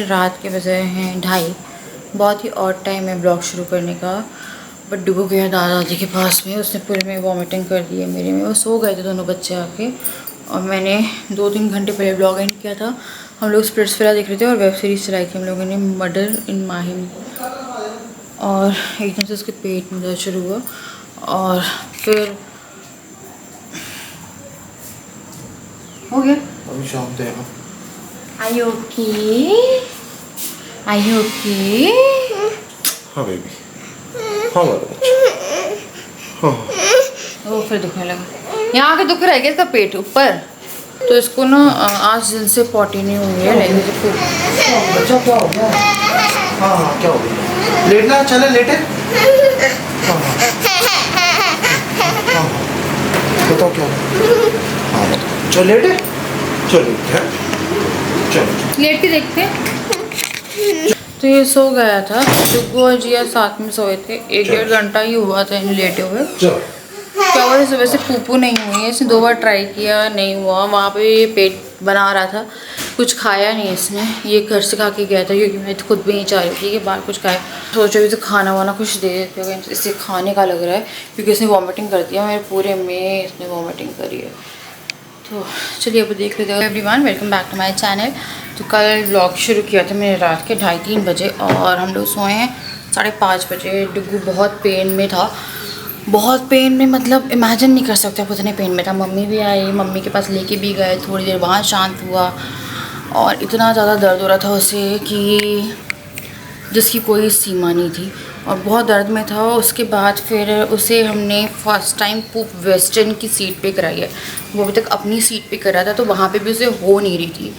रात के बजे हैं 2:30। बहुत ही ऑड टाइम है ब्लॉग शुरू करने का। बट डुगू गया दादाजी के पास में, उसने पूरे में वॉमिटिंग कर दी है मेरे में। वो सो गए थे दोनों बच्चे आके, और मैंने 2-3 घंटे पहले ब्लॉग एंड किया था। हम लोग स्प्लिट्सविला देख रहे थे और वेब सीरीज़ चलाई थी हम लोगों ने, मर्डर इन माहिम। और एकदम से उसके पेट में दर्द शुरू हुआ, और फिर हो गया। अभी शाम देगा। Are you okay? Are you okay? हाँ बेबी, हाँ मेरा हाँ। वो फिर दुखने लगा। यहाँ आके दुख रहा है क्या इसका पेट ऊपर? तो इसको ना आज दिन से पॉटी नहीं हुई है। बच्चा क्या हो गया? हाँ हाँ क्या हो गया? लेटना चले लेटे। हाँ हाँ बताओ क्या? हाँ बताओ। चल लेटे, चल लेटे। लेट के देखते हैं। तो ये सो गया था, डुगू और जिया साथ में सोए थे। 1-1.5 घंटा ही हुआ था इन लेटे हुए। क्या हुआ, सुबह से पूपू नहीं हुई है। इसने 2 बार ट्राई किया, नहीं हुआ। वहाँ पे पेट बना रहा था, कुछ खाया नहीं इसने। ये घर से खा के गया था, क्योंकि मैं खुद भी नहीं चाह रही थी कि बाहर कुछ खाए। सोचो भी तो खाना वाना कुछ दे देते हो, इससे खाने का लग रहा है, क्योंकि इसने वॉमिटिंग कर दिया मेरे पूरे में। इसने वॉमिटिंग करी है। तो चलिए अब देख लेते हैं। Everyone, welcome back to my channel. तो कल व्लॉग शुरू किया था मैंने रात के 2:30-3 बजे, और हम लोग सोए हैं 5:30 बजे। डुगू बहुत पेन में था, बहुत पेन में, मतलब इमेजिन नहीं कर सकते आप उतने पेन में था। मम्मी भी आई, मम्मी के पास लेके भी गए, थोड़ी देर वहाँ शांत हुआ। और इतना ज़्यादा दर्द हो रहा था उसे कि जिसकी कोई सीमा नहीं थी, और बहुत दर्द में था। उसके बाद फिर उसे हमने फर्स्ट टाइम पूप वेस्टर्न की सीट पे कराई है। वो अभी तक अपनी सीट पे करा था, तो वहाँ पे भी उसे हो नहीं रही थी।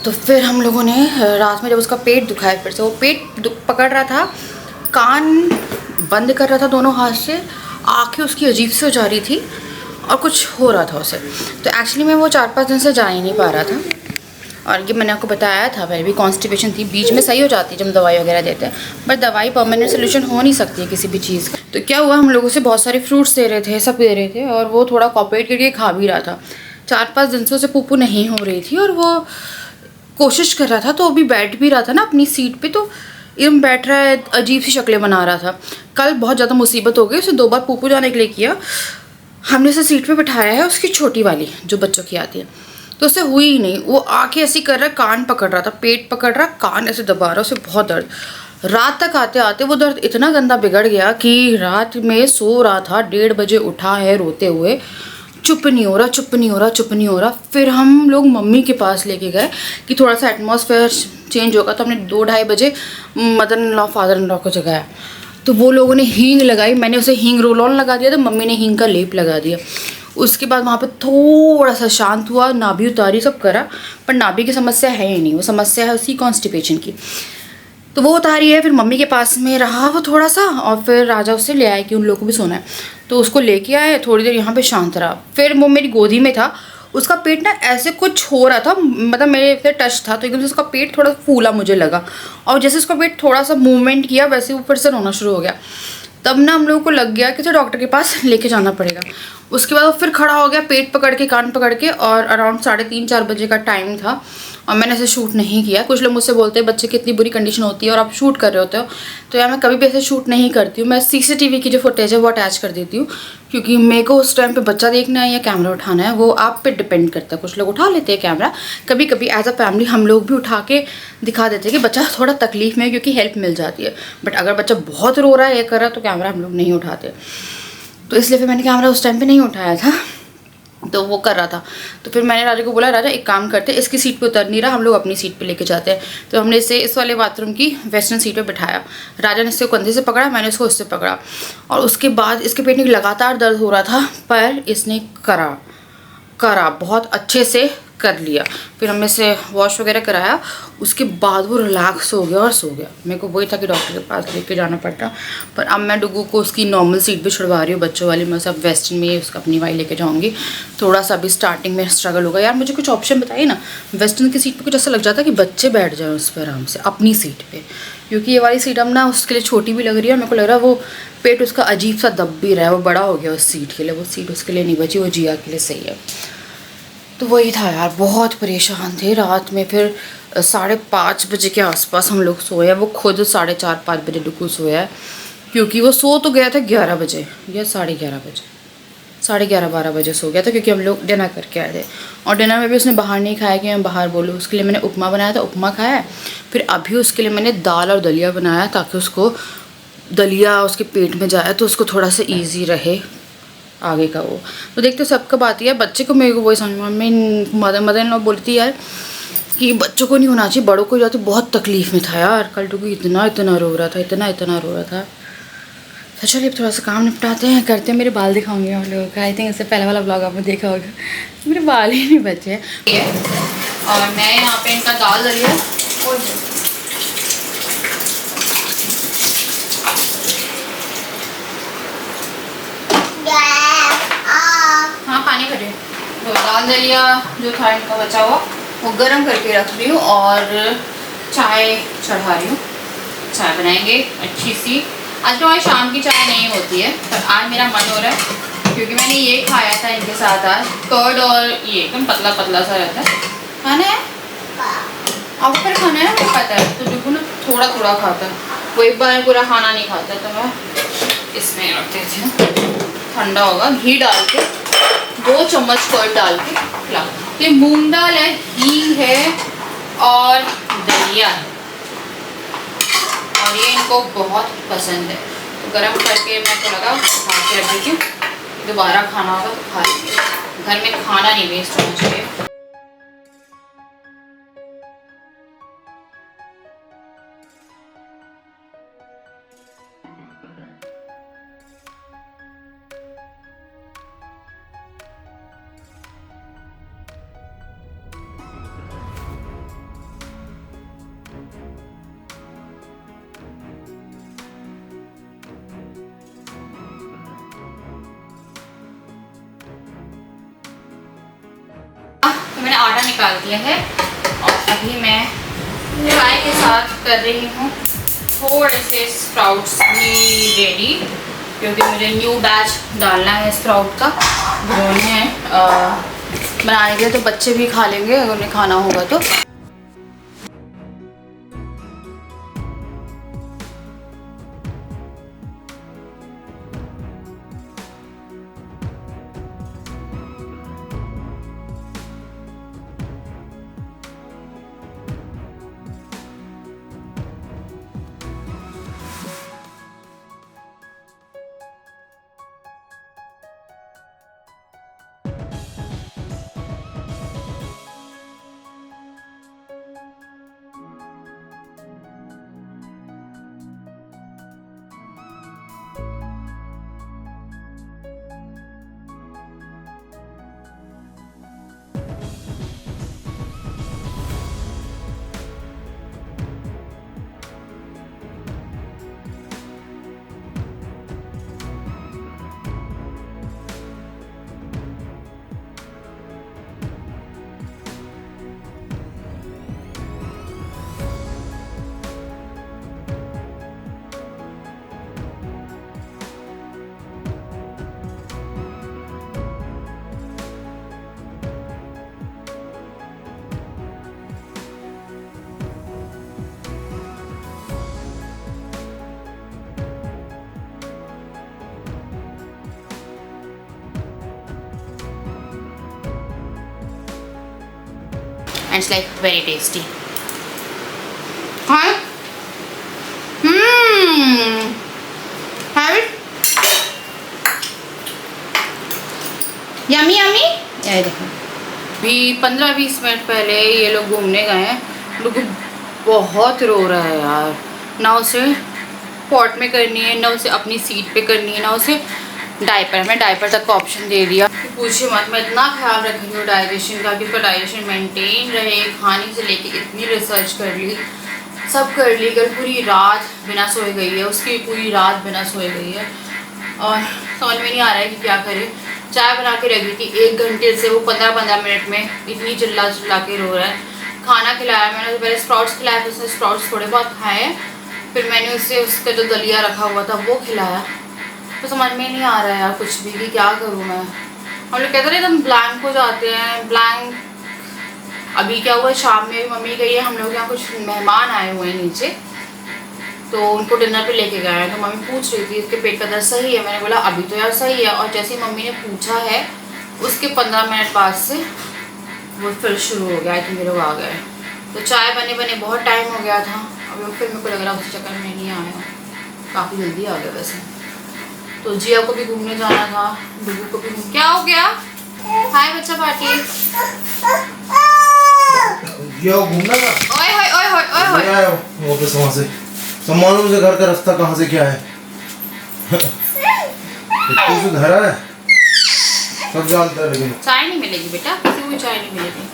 तो फिर हम लोगों ने रात में जब उसका पेट दुखाया, फिर से वो पेट पकड़ रहा था, कान बंद कर रहा था दोनों हाथ से, आँखें उसकी अजीब से हो जा रही थी, और कुछ हो रहा था उसे। तो एक्चुअली में वो 4-5 दिन से जा ही नहीं पा रहा था। और ये मैंने आपको बताया था पहले भी, कॉन्स्टिपेशन थी, बीच में सही हो जाती है जब हम दवाई वगैरह देते हैं, बट दवाई परमानेंट सोल्यूशन हो नहीं सकती है किसी भी चीज़ का। तो क्या हुआ, हम लोगों से बहुत सारे फ्रूट्स दे रहे थे, सब दे रहे थे, और वो थोड़ा कॉपरेट करके खा भी रहा था। 4-5 दिन से उसे पुप्पू नहीं हो रही थी, और वो कोशिश कर रहा था। तो अभी बैठ भी रहा था ना अपनी सीट पर, तो एकदम बैठ रहा है, अजीब सी शक्लें बना रहा था। कल बहुत ज़्यादा मुसीबत हो गई, उसे 2 बार पुप्पू जाने के लिए किया। हमने उसे सीट पे बिठाया है, उसकी छोटी वाली जो बच्चों की आती है, तो उससे हुई ही नहीं। वो आके ऐसी कर रहा है, कान पकड़ रहा था, पेट पकड़ रहा, कान ऐसे दबा रहा, उसे बहुत दर्द। रात तक आते आते वो दर्द इतना गंदा बिगड़ गया कि रात में सो रहा था, 1:30 बजे उठा है रोते हुए, चुप नहीं हो रहा, चुप नहीं हो रहा, चुप नहीं हो रहा। फिर हम लोग मम्मी के पास लेके गए कि थोड़ा सा एटमॉस्फेयर चेंज होगा। तो हमने 2-2:30 बजे mother in law father in law को जगाया। तो वो लोगों ने हींग लगाई, मैंने उसे हींग रोल ऑन लगा दिया, तो मम्मी ने हींग का लेप लगा दिया। उसके बाद वहाँ पे थोड़ा सा शांत हुआ, नाभि उतारी, सब करा, पर नाभि की समस्या है ही नहीं, वो समस्या है उसकी कॉन्स्टिपेशन की। तो वो उतारी है। फिर मम्मी के पास में रहा वो थोड़ा सा, और फिर राजा उससे ले आए कि उन लोगों को भी सोना है, तो उसको लेके आए। थोड़ी देर यहाँ पे शांत रहा। फिर वो मेरी गोदी में था, उसका पेट ना ऐसे कुछ हो रहा था, मतलब मेरे से टच था, तो एकदम से उसका पेट थोड़ा फूला मुझे लगा, और जैसे उसका पेट थोड़ा सा मूवमेंट किया, वैसे वो फिर से रोना शुरू हो गया। तब ना हम लोगों को लग गया कि तो डॉक्टर के पास लेके जाना पड़ेगा। उसके बाद वो फिर खड़ा हो गया, पेट पकड़ के, कान पकड़ के, और अराउंड 3:30-4 बजे का टाइम था, और मैंने ऐसे शूट नहीं किया। कुछ लोग मुझसे बोलते हैं बच्चे की इतनी बुरी कंडीशन होती है और आप शूट कर रहे होते हो, तो यार मैं कभी भी ऐसे शूट नहीं करती हूँ। मैं CCTV की जो फुटेज है वो अटैच कर देती हूँ, क्योंकि मेरे को उस टाइम पे बच्चा देखना है या कैमरा उठाना है, वो आप पे डिपेंड करता है। कुछ लोग उठा लेते हैं कैमरा, कभी कभी एज अ फैमिली हम लोग भी उठा के दिखा देते हैं कि बच्चा थोड़ा तकलीफ में है, क्योंकि हेल्प मिल जाती है। बट अगर बच्चा बहुत रो रहा है, ये कर रहा है, तो कैमरा हम लोग नहीं उठाते। तो इसलिए फिर मैंने कैमरा उस टाइम पे नहीं उठाया था, तो वो कर रहा था। तो फिर मैंने राजा को बोला, राजा एक काम करते, इसकी सीट पे उतर नहीं रहा, हम लोग अपनी सीट पे लेके जाते हैं। तो हमने इसे इस वाले बाथरूम की वेस्टर्न सीट पे बिठाया। राजा ने इससे कंधे से पकड़ा, मैंने उसको उससे पकड़ा, और उसके बाद इसके पेट में लगातार दर्द हो रहा था, पर इसने करा बहुत अच्छे से कर लिया, फिर हमने से वॉश वगैरह कराया, उसके बाद वो रिलैक्स हो गया और सो गया। मेरे को वही था कि डॉक्टर के पास लेके जाना पड़ता, पर अब मैं डुगू को उसकी नॉर्मल सीट पे छुड़वा रही हूँ, बच्चों वाली। मैं सब वेस्टर्न में उसका अपनी वाली लेके जाऊँगी। थोड़ा सा अभी स्टार्टिंग में स्ट्रगल होगा यार। मुझे कुछ ऑप्शन बताइए ना, वेस्टर्न की सीट पर कुछ ऐसा लग जाता है कि बच्चे बैठ जाएँ उस पर आराम से अपनी सीट पर, क्योंकि ये वाली सीट अब ना उसके लिए छोटी भी लग रही है। मेरे को लग रहा है वो पेट उसका अजीब सा दब भी रहा है, वो बड़ा हो गया उस सीट के लिए। वो सीट उसके लिए नहीं बची, वो जिया के लिए सही है। तो वही था यार, बहुत परेशान थे रात में। फिर 5:30 बजे के आसपास हम लोग सोए हैं। वो खुद 4:30-5 बजे डुकू सोया है, क्योंकि वो सो तो गया था 11 बजे या 11:30 बजे, 11:30-12 बजे सो गया था, क्योंकि हम लोग डिनर करके आए थे। और डिनर में भी उसने बाहर नहीं खाया कि मैं बाहर बोलूँ। उसके लिए मैंने उपमा बनाया था, उपमा खाया। फिर अभी उसके लिए मैंने दाल और दलिया बनाया, ताकि उसको दलिया उसके पेट में जाए तो उसको थोड़ा सा ईजी रहे आगे का वो। तो देखते सब कब आती है। बच्चे को मेरे को वही समझ में मदर इन लॉ बोली थी यार कि बच्चों को नहीं होना चाहिए, बड़ों को जाते बहुत तकलीफ में था यार। कल टुकू इतना रो रहा था, इतना रो रहा था। तो चलिए अब थोड़ा सा काम निपटाते हैं, करते हैं। मेरे बाल दिखाऊंगी आप लोगों का। आई थिंक इससे पहले वाला ब्लॉग आपने देखा होगा, मेरे बाल ही नहीं बचे। और मैं यहाँ पे इनका दाल दलिया और हाँ पानी भरे, तो दाल दलिया जो था इनका बचा हुआ वो गरम करके रख रही हूँ, और चाय चढ़ा रही हूँ। चाय बनाएंगे अच्छी सी। आज तो हमारी शाम की चाय नहीं होती है, पर आज मेरा मन हो रहा है, क्योंकि मैंने ये खाया था इनके साथ आज, कर्ड, और ये एकदम पतला पतला सा रहता है। खाना है आपको, पर खाना है मुझे पता है। तो देखो ना थोड़ा थोड़ा खाता है वो, एक बार पूरा खाना नहीं खाता। तो मैं इसमें रख देती हूँ, ठंडा होगा। घी डाल के 2 चम्मच कर्ड डाल के खिला। ये मूंग दाल है, हींग है और दलिया है, और ये इनको बहुत पसंद है। तो गरम करके मैं तो लगा खा के रख देती हूँ, दोबारा खाना होगा तो खा लेंगे। घर में खाना नहीं वेस्ट होना चाहिए। तो मैंने आटा निकाल दिया है, और अभी मैं चाय के साथ कर रही हूँ थोड़े से स्प्राउट्स भी रेडी, क्योंकि मुझे न्यू बैच डालना है स्प्राउट का। भिगोने बनाने के लिए, तो बच्चे भी खा लेंगे अगर उन्हें खाना होगा तो। And it's like very tasty. Hi. Have it. Yummy, yummy. ये देखो, भी 15-20 मिनट पहले ये लोग घूमने गए हैं। लोग बहुत रो रहा है यार, ना उसे पॉट में करनी है, ना उसे अपनी सीट पे करनी है, ना उसे डायपर, मैं डायपर तक का ऑप्शन दे दिया। पूछिए मत, मैं इतना ख्याल रख रही हूँ डाइजेशन का कि उसका डाइजेशन मेंटेन रहे। खाने से लेके इतनी रिसर्च कर ली, सब कर ली। कल पूरी रात बिना सोए गई है, उसकी पूरी रात बिना सोए गई है और समझ में नहीं आ रहा है कि क्या करे। चाय बना के रखी थी 1 घंटे से, वो 15-15 मिनट में इतनी चिल्ला चिल्ला के रो रहा है। खाना खिलाया मैंने, तो पहले स्प्राउट्स खिलाया, फिर उसने स्प्राउट्स थोड़े बहुत खाए, फिर मैंने उससे उसका जो दलिया रखा हुआ था वो खिलाया। तो समझ में नहीं आ रहा है यार कुछ भी कि क्या करूँ मैं। हम लोग कहते हैं एकदम ब्लैंक हो जाते हैं, ब्लैंक। अभी क्या हुआ, शाम में मम्मी गई है, हम लोग यहाँ कुछ मेहमान आए हुए हैं नीचे, तो उनको डिनर पे लेके गए हैं। तो मम्मी पूछ रही थी इसके पेट का दर्द सही है, मैंने बोला अभी तो यार सही है। और जैसे ही मम्मी ने पूछा है उसके 15 मिनट बाद से वो फिर शुरू हो गया कि मेरे लोग आ गए। तो चाय बने बने बहुत टाइम हो गया था, अभी फिर मेरे को लग रहा उस चक्कर में नहीं आया, काफ़ी जल्दी आ गया वैसे। तो जिया को भी घूमने जाना था, डुगू को भी क्या हो गया? हाय बच्चा पार्टी। जिया को घूमना था। ओए होए ओए होए ओए होए। आया वापस वहाँ से, सामानों से घर का रास्ता कहाँ से क्या है। इतनी से धरा है, सब जानता है लेकिन। चाय नहीं मिलेगी बेटा, किसी को भी चाय नहीं मिलेगी।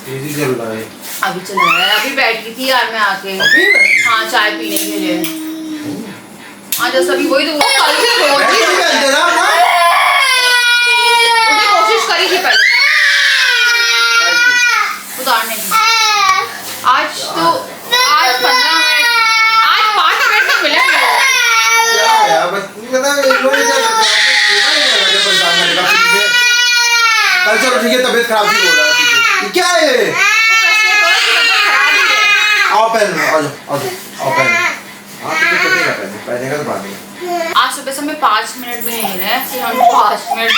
एसी चल रहा है अभी चला रहा है, अभी बैठ गई थी यार मैं आके। हाँ चाय पीने के लिए आज सभी वही तो उसने कोशिश करी थी पहले उतारने की। आज तो आज 15 मिनट, आज 5 मिनट तो मिले मुझे। कल चलो ठीक है, तबीयत खराब थी, बोल रहा है क्या है। आओ पहन, आ जाओ आ जाओ, आओ पहन। हाँ तो कटेगा, पहने का तो बात नहीं। आज सुबह से हमें 5 मिनट भी नहीं मिले, फिर हम 5 मिनट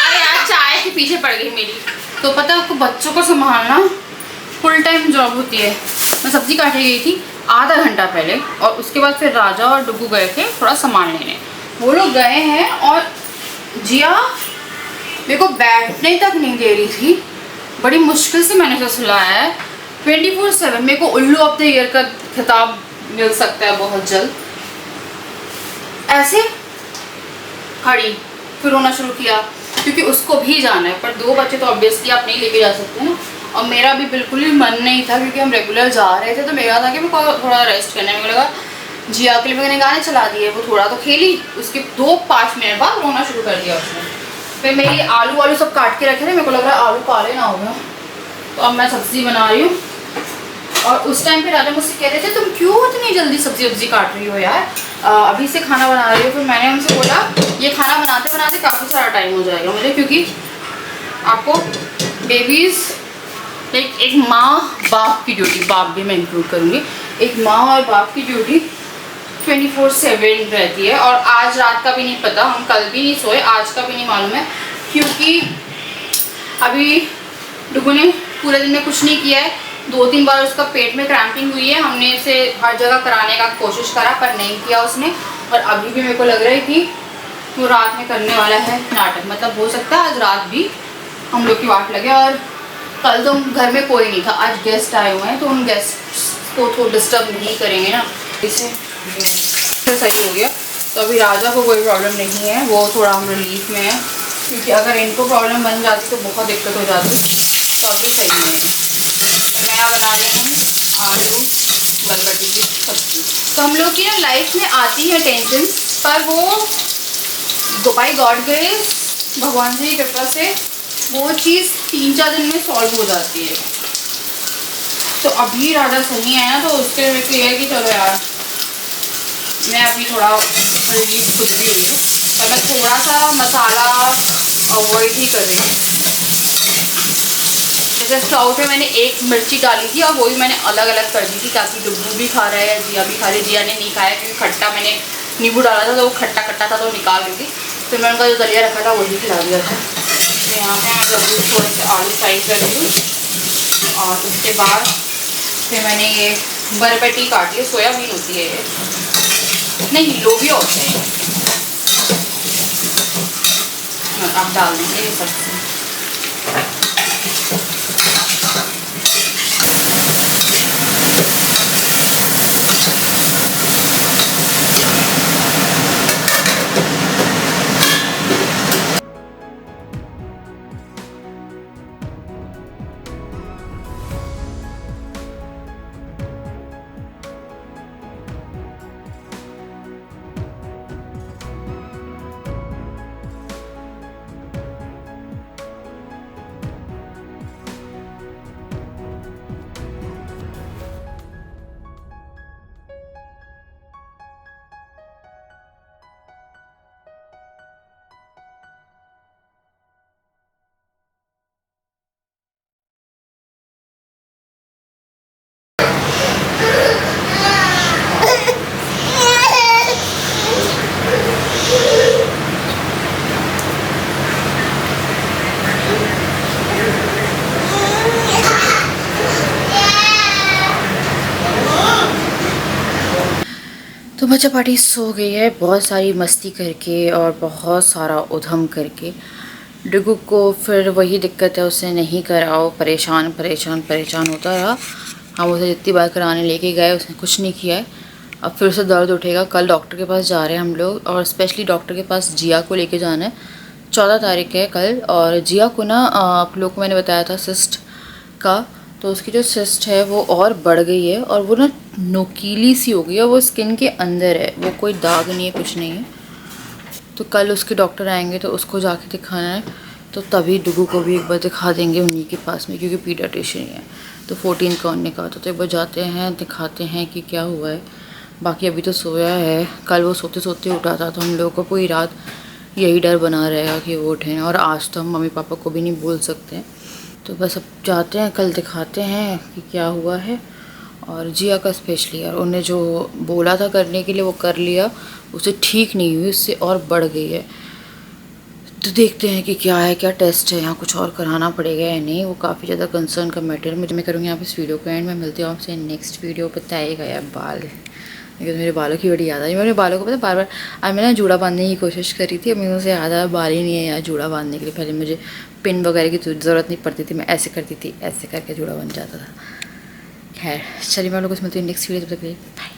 अरे यार चाय के पीछे पड़ गई मेरी। तो पता है आपको बच्चों को संभालना फुल टाइम जॉब होती है। मैं सब्जी काटने गई थी आधा घंटा पहले, और उसके बाद फिर राजा और डुगू गए थे थोड़ा सामान लेने। वो लोग गए हैं और जिया मेरे को बैठने तक नहीं दे रही थी, बड़ी मुश्किल से मैंने उसे सुलाया है। 24/7 मेरे को उल्लू ऑफ द ईयर का खिताब मिल सकता है बहुत जल्द। ऐसे खड़ी फिर रोना शुरू किया क्योंकि उसको भी जाना है, पर 2 बच्चे तो ऑब्वियसली आप नहीं लेके जा सकते ना। और मेरा भी बिल्कुल भी मन नहीं था क्योंकि हम रेगुलर जा रहे थे, तो मेरा था कि मैं थोड़ा रेस्ट करने में लगा। जिया के लिए मैंने गाने चला दिए, वो थोड़ा तो खेली, उसके 2-5 मिनट बाद रोना शुरू कर दिया उसने। फिर मेरी आलू सब काट के रखे थे, मेरे को लग रहा है आलू काले ना हो गया, तो अब मैं सब्ज़ी बना रही हूँ। और उस टाइम पे राजा मुझसे कह रहे थे तुम क्यों इतनी जल्दी सब्जी काट रही हो यार, अभी से खाना बना रही हो। फिर मैंने उनसे बोला ये खाना बनाते बनाते काफ़ी सारा टाइम हो जाएगा मुझे, क्योंकि आपको बेबीज़ एक माँ बाप की ड्यूटी, बाप भी मैं इंक्लूड करूँगी, एक माँ और बाप की ड्यूटी 24/7 रहती है। और आज रात का भी नहीं पता, हम कल भी नहीं सोए, आज का भी नहीं मालूम है, क्योंकि अभी डुगू ने पूरे दिन में कुछ नहीं किया है। 2-3 बार उसका पेट में क्रैम्पिंग हुई है, हमने इसे हर जगह कराने का कोशिश करा पर नहीं किया उसने। और अभी भी मेरे को लग रहा है कि वो रात में करने वाला है नाटक, मतलब हो सकता है आज रात भी हम लोग की वाट लगे। और कल तो घर में कोई नहीं था, आज गेस्ट आए हुए हैं, तो उन गेस्ट को तो डिस्टर्ब नहीं करेंगे ना, इसे सही हो गया। तो अभी राजा को कोई प्रॉब्लम नहीं है, वो थोड़ा हम रिलीफ में है, क्योंकि अगर इनको प्रॉब्लम बन जाती तो बहुत दिक्कत हो जाती। तो अभी सही है। मैं बना रही हूँ आलू बरबटी की सब्जी। तो हम लोग की ना लाइफ में आती है टेंशन, पर वो बाय गॉड ग्रेस, भगवान जी की कृपा से वो चीज़ 3-4 दिन में सॉल्व हो जाती है। तो अभी राजा सही है ना, तो उसके लिए मेरे को ये है कि चलो यार मैं अभी थोड़ा रिलीफ खुद भी हुई हूँ, पर मैं थोड़ा सा मसाला अवॉइड ही कर रही हूँ। जैसे स्टोव पे मैंने 1 मिर्ची डाली थी और वो भी मैंने अलग अलग कर दी थी, ताकि डुगू भी खा रहा है, जिया भी खा रही है। जिया ने नहीं खाया क्योंकि खट्टा मैंने नींबू डाला था, तो वो खट्टा खट्टा था तो निकाल रही थी। फिर मैंने उनका जो दलिया रखा था वही खिला दिया था। तो यहाँ पे मैं डुगू थोड़े से आलू फ्राई कर रही हूँ, और उसके बाद फिर मैंने ये बरबटी काटी है, सोयाबीन होती है ये, नहीं लोबिया होता है, आप डाल देंगे ये सब्जी। बच्चा पार्टी सो गई है बहुत सारी मस्ती करके और बहुत सारा उधम करके। डिगू को फिर वही दिक्कत है, उसे नहीं कराओ, परेशान परेशान परेशान होता रहा। हम उसे जितनी बार कराने लेके गए उसने कुछ नहीं किया है। अब फिर उसे दर्द उठेगा। कल डॉक्टर के पास जा रहे हैं हम लोग, और स्पेशली डॉक्टर के पास जिया को लेके जाना है। 14 तारीख है कल। और जिया को ना आप लोग को मैंने बताया था सिस्ट का, तो उसकी जो सिस्ट है वो और बढ़ गई है और वो ना नोकीली सी हो गई है। वो स्किन के अंदर है, वो कोई दाग नहीं है, कुछ नहीं है। तो कल उसके डॉक्टर आएंगे तो उसको जाके दिखाना है। तो तभी डुगू को भी एक बार दिखा देंगे उन्हीं के पास में, क्योंकि पीडियाट्रिशियन ही है। तो 14 का उन्होंने कहा तो एक बार जाते हैं, दिखाते हैं कि क्या हुआ है। बाकी अभी तो सोया है। कल वो सोते सोते उठा था, तो हम लोगों को पूरी रात यही डर बना रहेगा कि वो उठें। और आज तो हम मम्मी पापा को भी नहीं बोल सकते हैं। तो बस अब जाते हैं, कल दिखाते हैं कि क्या हुआ है। और जिया का स्पेशली यार, उन्हें जो बोला था करने के लिए वो कर लिया, उसे ठीक नहीं हुई, उससे और बढ़ गई है। तो देखते हैं कि क्या है, क्या टेस्ट है, यहाँ कुछ और कराना पड़ेगा या नहीं। वो काफ़ी ज़्यादा कंसर्न का मैटर है। मैं करूँगी यहाँ पे इस वीडियो को एंड में। मिलती हूँ आपसे नेक्स्ट वीडियो। बताइएगा यार बाल, लेकिन मेरे बालों की बड़ी याद आई। मेरे बालों को पता बार बार आज मैं ना जूड़ा बांधने की कोशिश करी थी। अब मेरे से याद आया बाल ही नहीं है यार जूड़ा बांधने के लिए। पहले मुझे पिन वगैरह की ज़रूरत नहीं पड़ती थी, मैं ऐसे करती थी, ऐसे करके जूड़ा बन जाता था। खैर चलिए मैं लोग कुछ मिलती हूँ नेक्स्ट वीडियो। तब तक के लिए बाय।